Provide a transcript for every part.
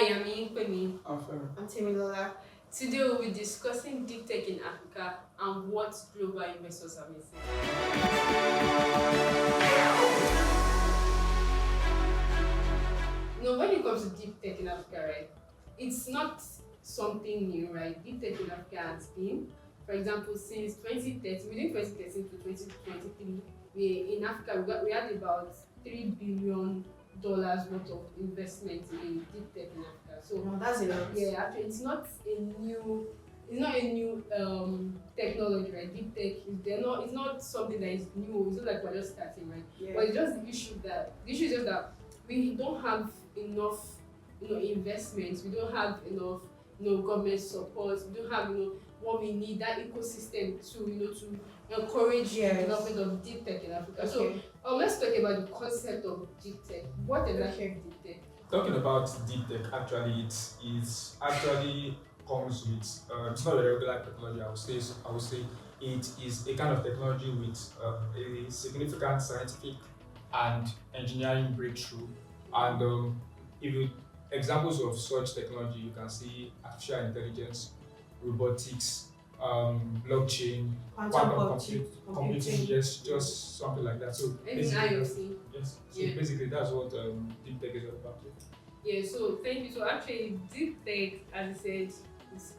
I'm Inkpemi. I'm Temilola. Today we'll be discussing deep tech in Africa and what global investors are missing. When it comes to deep tech in Africa, right, it's not something new, right? Deep tech in Africa has been, for example, since 2013, within 2013 to 2023, in Africa, we had about $3 billion worth of investment in deep tech in Africa. So That's a lot. yeah, actually, it's not a new technology, right? Deep tech it's not something that is new. It's not like we're just starting, right? Yeah. But it's just the issue is just that we don't have enough, investments. We don't have enough, government support. We don't have, what we need, that ecosystem to encourage the development of deep tech in Africa. Okay. So let's talk about the concept of deep tech. What exactly is deep tech? Talking about deep tech, actually, it actually comes with it's not a regular technology. I would say it is a kind of technology with a significant scientific and engineering breakthrough. And if you examples of such technology, you can see artificial intelligence, robotics, blockchain, computing, yes, just something like that. So IoT. yes, so Yeah. basically that's what deep tech is all about. Yeah, so thank you. So actually, deep tech, as I said,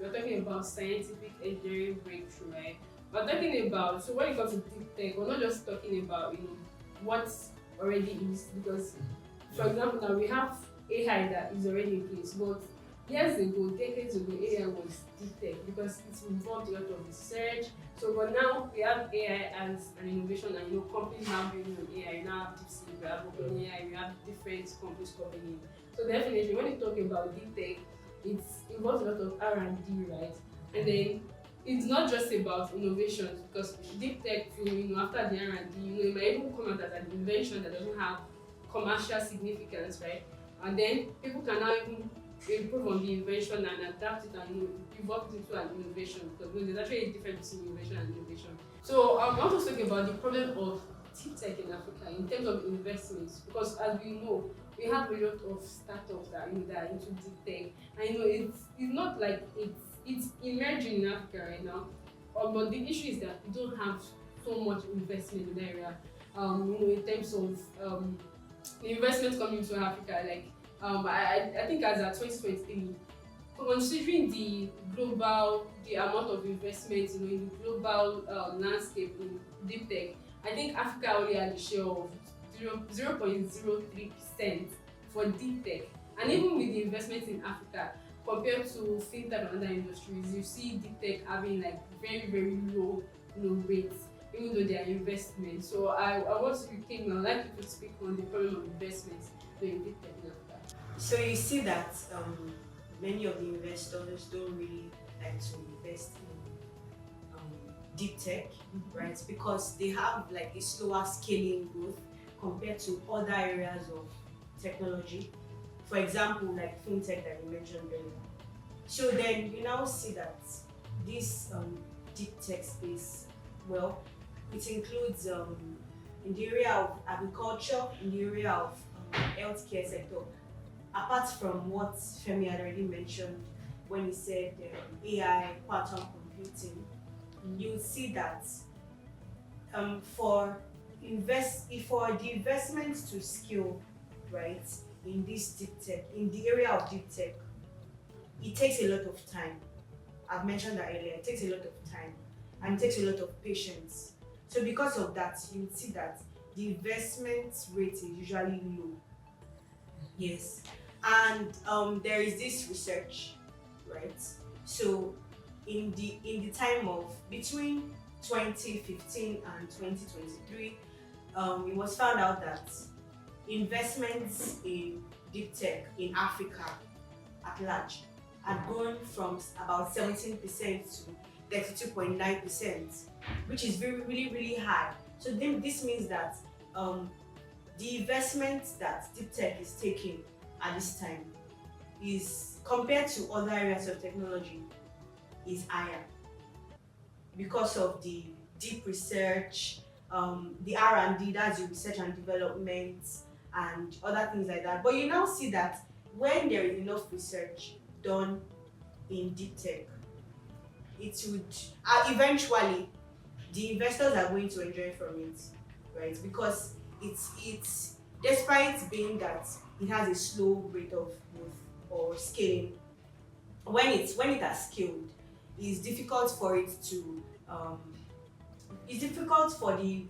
we're talking about scientific engineering breakthrough, right? We're talking about, so when it comes to deep tech, we're not just talking about, what already is, because, for example, now we have AI that is already in place, but years ago, decades ago, AI was deep tech because it involved a lot of research. So, but now we have AI as an innovation, and companies now building on AI. You now have DeepSeek, we have OpenAI, we have different companies coming in. So definitely, when you talk about deep tech, it involves a lot of R&D, right? And then it's not just about innovations, because deep tech too, after the R&D, it might even come out as an invention that doesn't have commercial significance, right? And then people can now even improve on the invention and adapt it and evolve it into an innovation, because there's actually a difference between innovation and innovation. So I'm also talking about the problem of deep tech in Africa in terms of investments, because as we know, we have a lot of startups that that are into deep tech. And it's not like it's emerging in Africa right now. But the issue is that we don't have so much investment in the area. In terms of the investment coming into Africa, like I think as at 2023, considering the amount of investment in the global landscape in deep tech, I think Africa only had a share of 0.03% for deep tech. And even with the investment in Africa, compared to fintech and other industries, you see deep tech having like very, very low rates, even though they are investments. So I want to think, I'd like you to speak on the problem of investments in deep tech in Africa. So you see that many of the investors don't really like to invest in deep tech, right? Because they have like a slower scaling growth compared to other areas of technology. For example, like fintech that you mentioned earlier. So then you now see that this deep tech space, well, it includes in the area of agriculture, in the area of healthcare sector. Apart from what Femi had already mentioned when he said AI, quantum computing, you'll see that for the investments to scale, right, in this deep tech, in the area of deep tech, it takes a lot of time. I've mentioned that earlier. It takes a lot of time and it takes a lot of patience. So because of that, you see that the investment rate is usually low. Yes. And there is this research, right? So in the time of between 2015 and 2023, it was found out that investments in deep tech in Africa at large had grown from about 17% to 32.9%, which is really high. So then this means that the investment that deep tech is taking at this time is, compared to other areas of technology, is higher because of the deep research, the R&D, that's the research and development, and other things like that. But you now see that when there is enough research done in deep tech, it would eventually the investors are going to enjoy from it, right? Because it's despite being that it has a slow rate of growth or scaling, when it has scaled, it's difficult for it to it's difficult for the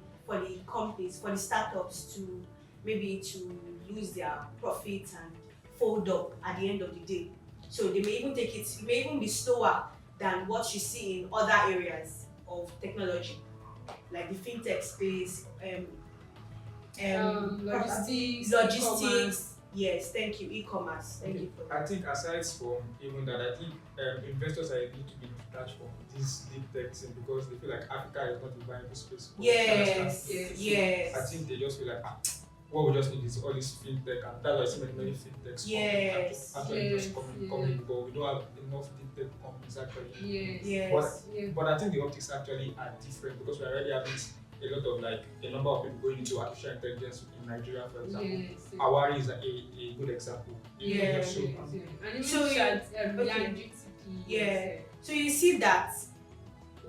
companies, for the startups to maybe to lose their profits and fold up at the end of the day. So they may even take it may even be slower than what you see in other areas of technology, like the fintech space, Logistics, logistics. e-commerce. Yes, thank you, e-commerce. Thank you for I that. think aside from even that, I think investors are a little bit detached from this deep tech thing because they feel like Africa is not a viable space. For Yes, Yes. yes, I think they just feel like, what we just need is all this fintech, and that's why I see many fintechs yes, actually just Yes, coming, but we don't have enough deep tech companies actually. Yes. yes, Yes. But I think the optics actually are different because we already have a lot of like a number of people going into artificial intelligence in Nigeria, for example. Yes. Awari is a good example. Yeah. So, And even So you- chat, okay. and GTP. Yeah. So you see that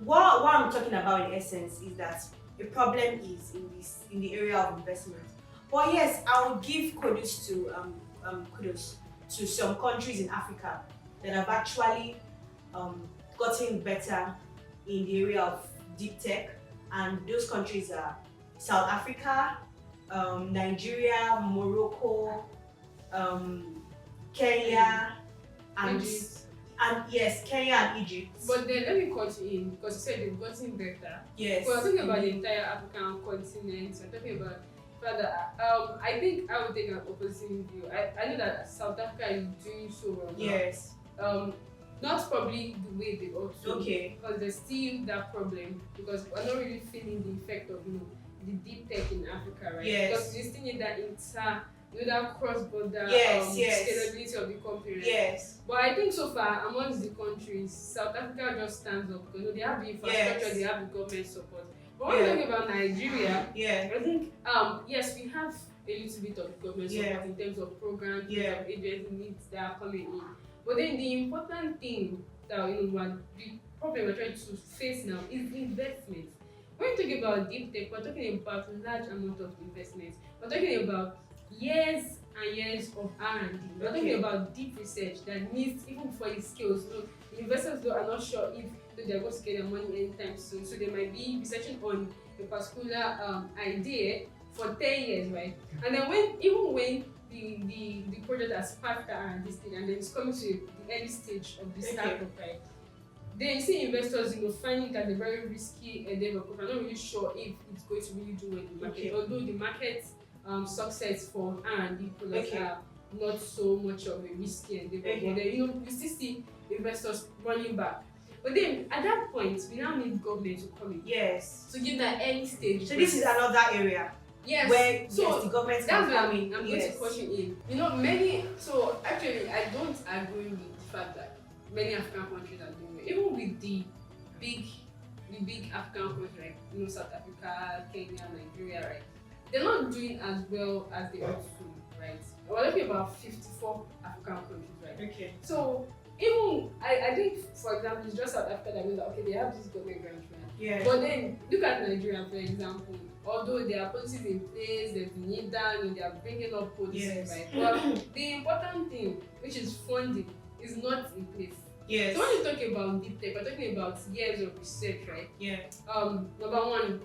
what I'm talking about in essence is that a problem is in the area of investment. But yes, I will give kudos to some countries in Africa that have actually gotten better in the area of deep tech, and those countries are South Africa, Nigeria, Morocco, Kenya, and Egypt. yes, Kenya and Egypt. But then let me cut you in because you said they've gotten better. Yes. We're talking about the entire African continent. We're talking about further. I think I would take an opposing view. I know that South Africa is doing so well now. Yes. Not probably the way they ought to. Okay. Because there's still that problem because we're not really feeling the effect of the deep tech in Africa, right? Yes. Because you still need that that cross-border Yes. scalability of the company. Right? Yes. But I think so far amongst the countries, South Africa just stands up because they have the infrastructure, Yes. they have the government support. But when Yeah. we're talking about Nigeria, Yeah. I think yes, we have a little bit of government Yeah. support in terms of programs, in Yeah. terms of agency needs that are coming in. But then the important thing that the problem we're trying to face now is investment. When we talk about deep tech, we're talking about large amount of investment. We're talking about years and years of R&D. We're Okay. talking about deep research that needs even for its skills. The investors though are not sure if they're going to get their money anytime soon. So they might be researching on a particular idea for 10 years, right? And then when the project has passed the R&D stage and then it's coming to the early stage of the Okay. startup, right? Then you see investors, finding that a very risky endeavor because I'm not really sure if it's going to really do well in the market. Okay. Although the market success for R&D products Okay. are not so much of a risky endeavor. Okay. But then you still see investors running back. But then at that point, we now need government to come in Yes. to give that early stage. So this is another area yes. where So yes, the government that's can why come I'm in. going Yes. to caution in. Many. So actually, I don't agree with the fact that many African countries are doing well. Even with the big African countries, like South Africa, Kenya, Nigeria, right? They're not doing as well as they ought to, right? We're talking about 54 African countries, right? Okay. So even I think, for example, it's just South Africa that knows that okay, they have this government grant, right? Yeah. But then look at Nigeria, for example. Although there are policies in place, there's the need that they are bringing up policies, Yes. right? But the important thing, which is funding, is not in place. Yes. So when you talk about deep tech, we're talking about years of research, right? Yeah. Number one,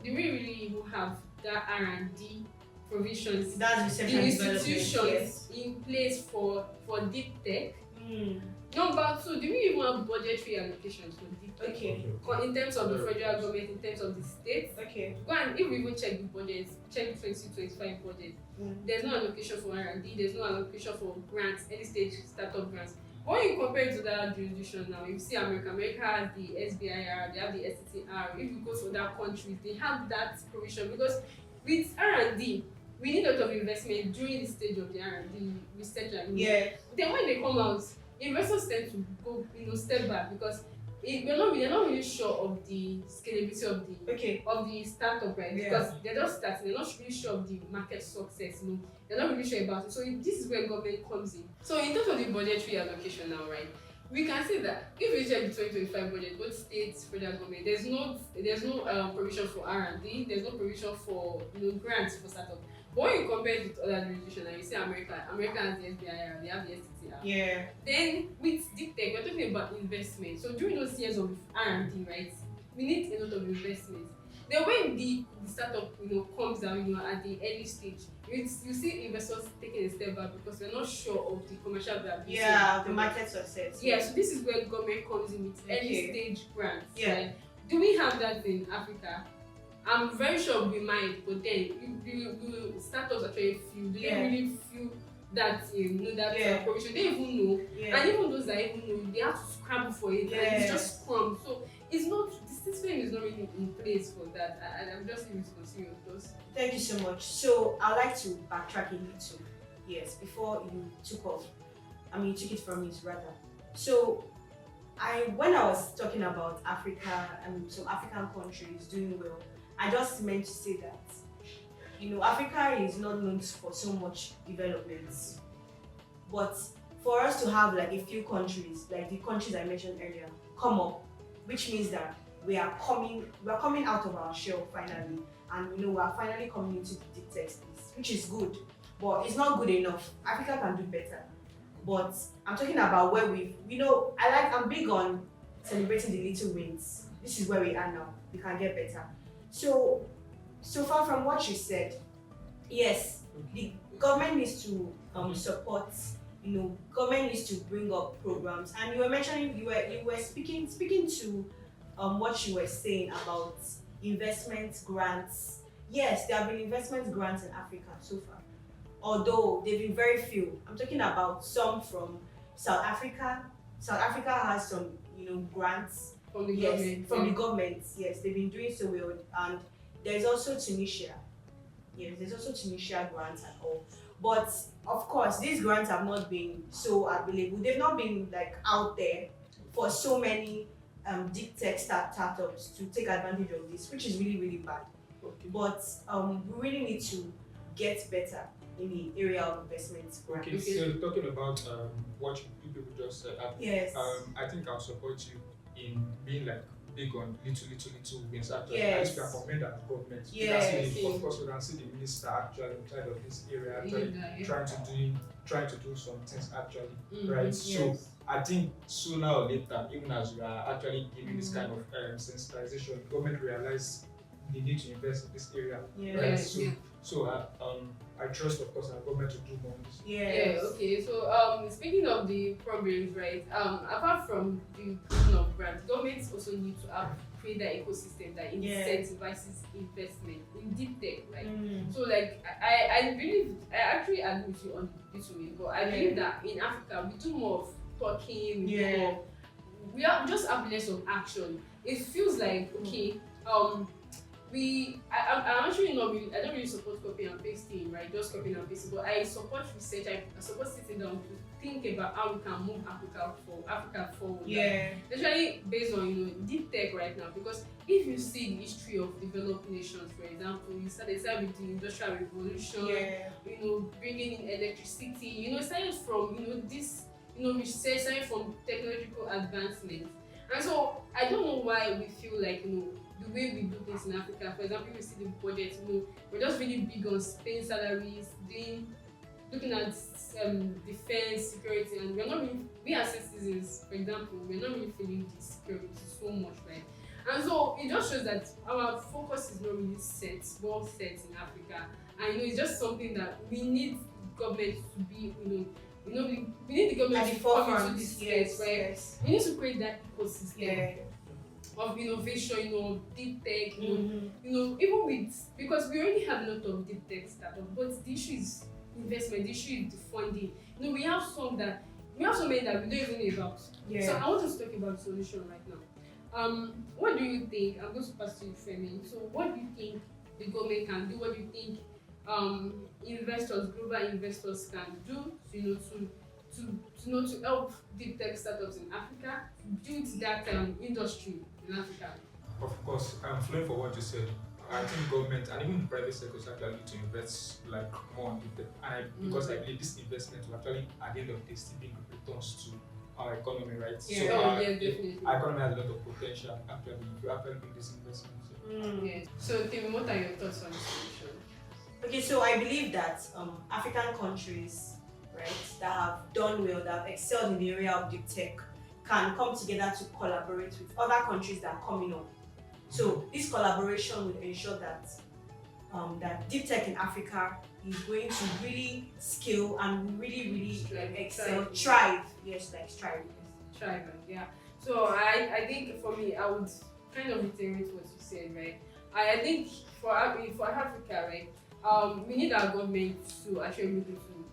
do we really even have that R&D provisions, That's the research and development. institutions Yes. in place for deep tech? Mm. Number two, do we even have budgetary allocations for deep tech? Okay. In terms of the federal government, in terms of the states? Okay. Go and if we even check the budget, check the 2025 budget, Mm. there's no allocation for R&D, there's no allocation for grants, early stage startup grants. When you compare it to that jurisdiction now, you see America has the SBIR, they have the STTR. If you go to other countries, they have that provision because with R&D, we need a lot of investment during the stage of the R&D research and Yeah. then when they come out, investors tend to go step back because we're not really sure of the scalability Okay. of the startup, right? Yeah. Because they're just starting, they're not really sure of the market success, they're not really sure about it. So this is where government comes in. So in terms of the budgetary allocation now, right? We can say that if we check the 2025 budget, both states, federal government, there's no provision for R&D, there's no provision for grants for startup. But when you compare it with other jurisdictions, like you see America has the SBIR, they have the STTR. Yeah. Then with deep tech, we're talking about investment. So during those years of R&D, right, we need a lot of investment. Then when the startup comes out at the early stage, you see investors taking a step back because we're not sure of the commercial viability. Yeah, the market success. Yeah, so this is where government comes in with early Okay. stage grants. Yeah. Right? Do we have that in Africa? I'm very sure we might, but then you startups actually feel they Yeah. don't really feel that that Yeah. provision. They even know, Yeah. and even those that even know, they have to scramble for it, and it's Yeah. just crumbs. So it's not the system is not really in place for that. I'm just able to continue with those. Thank you so much. So I'd like to backtrack a little. Yes, before you took off. You took it from me rather. So when I was talking about Africa and some African countries doing well, I just meant to say that Africa is not known for so much development. But for us to have like a few countries, like the countries I mentioned earlier, come up, which means that we are coming out of our shell finally, and we are finally coming into the deep tech space, which is good, but it's not good enough. Africa can do better. But I'm talking about where I'm big on celebrating the little wins. This is where we are now. We can get better. So far from what you said, yes, the government needs to support. Government needs to bring up programs. And you were mentioning, you were speaking to what you were saying about investment grants. Yes, there have been investment grants in Africa so far, although they've been very few. I'm talking about some from South Africa. South Africa has some grants From the yes, government. from the government. Yes, they've been doing so well. And there's also Tunisia. Yes, there's also Tunisia grants and all. But of course, these grants have not been so available. They've not been like out there for so many deep tech startups to take advantage of this, which is really, really bad. Okay. But we really need to get better in the area of investment grants. Okay, so talking about what you people just said, Yes. I think I'll support you in being like big on little wins. Actually, Yes. as we are commend as government, Yes. of course, we can see the minister actually in charge of this area actually trying to do some things actually, right? So Yes. I think sooner or later, even as we are actually giving this kind of sensitization, government realize they need to invest in this area, Yeah. right? Yeah. So I trust, of course, our government to do more on this. Yes. Yeah, okay. So speaking of the problems, right? Apart from the provision of grants, governments also need to create that ecosystem that incentivizes investment in deep tech, right? So like I believe I actually agree with you on this way, but I believe that in Africa we do more of talking, we just have less of action. It feels like okay, I'm actually not really, I don't really support copy and pasting, right? Just copying and pasting, but I support research. I support sitting down to think about how we can move Africa forward. Yeah. Especially based on deep tech right now, because if you see the history of developed nations, for example, you started with the Industrial Revolution, Yeah. bringing in electricity, starting from this research, starting from technological advancement. And so I don't know why we feel like the way we do things in Africa. For example, if you see the budget, we're just really big on paying salaries, looking at defense, security, and we as citizens, for example, we're not really feeling the security so much, right? And so it just shows that our focus is not really well set in Africa, and it's just something that we need government to be, we need the government At the to come forefront. into this space, right? Yes. We need to create that ecosystem Yeah. of innovation, deep tech, Mhm. even with, because we already have a lot of deep tech startups, but the issue is investment, the issue is the funding. We have so many that we don't even know about. Yeah. So I want us to talk about the solution right now. What do you think? I'm going to pass to you, Femi. So what do you think the government can do? What do you think global investors can do, to help deep tech startups in Africa build that industry in Africa. Of course, flowing for what you said, I think government and even the private sector is actually need to invest like more on the because I believe this investment will actually at the end of the day still bring returns to our economy, right? Yeah. So Yeah, definitely. our economy has a lot of potential actually if you actually bring this investment. Yes. So Tim, what are your thoughts on this solution? Okay, so I believe that African countries, right, that have done well, that have excelled in the area of deep tech, can come together to collaborate with other countries that are coming up. So this collaboration will ensure that that deep tech in Africa is going to really scale and really excel, thrive. Yes, like thrive. Thrive, yeah. So I think for me, I would kind of reiterate what you said, right? I think for Africa, right, we need our government to actually look into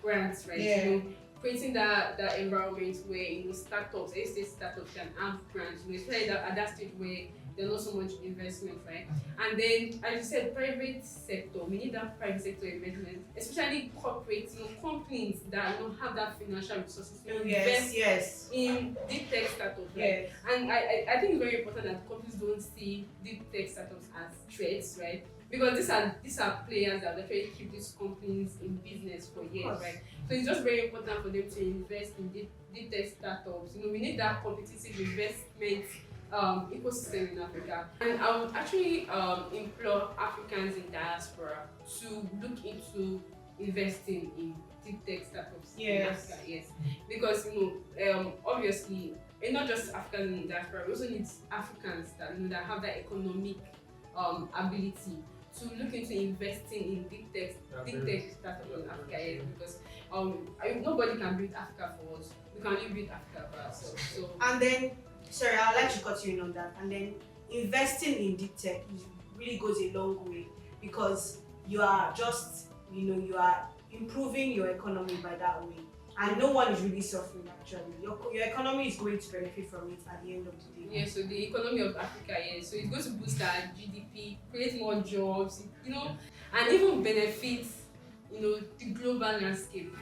grants, right? Yeah. You know, creating that environment where startups, estate startups can have grants, especially at that stage where there's not so much investment, right? And then, as you said, private sector, we need that private sector investment, especially corporate, companies that have that financial resources to invest in deep tech startups, right? And I think it's very important that companies don't see deep tech startups as threats, right? Because these are players that actually keep these companies in business for years, right? So it's just very important for them to invest in deep tech startups. We need that competitive investment ecosystem in Africa. And I would actually implore Africans in diaspora to look into investing in deep tech startups in Africa. Yes, because obviously, and not just Africans in diaspora, we also need Africans that have that economic ability to look into investing in deep tech startups in Africa. Yes, because nobody can build Africa for us. We can only build Africa for ourselves. So and then, sorry, I'd like to cut you in on that. And then investing in deep tech really goes a long way because you are just, you are improving your economy by that way. And no one is really suffering actually. Your economy is going to benefit from it at the end of the day. Yeah, so the economy of Africa, so it's going to boost our GDP, create more jobs, and even benefit the global landscape.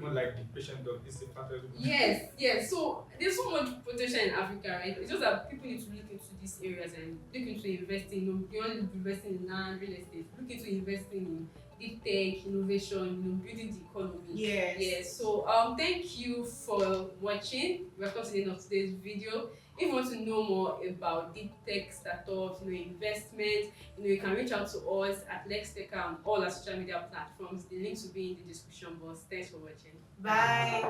More like the patient dog is the pattern. Yes. So there's so much potential in Africa, right? It's just that people need to look into these areas and look into investing. Beyond investing in land, real estate, look into investing in deep tech, innovation, building the economy. Yes. So thank you for watching. We've come to the end of today's video. If you want to know more about deep tech startups, investment, you can reach out to us at LexTech on all our social media platforms. The links will be in the description box. Thanks for watching. Bye.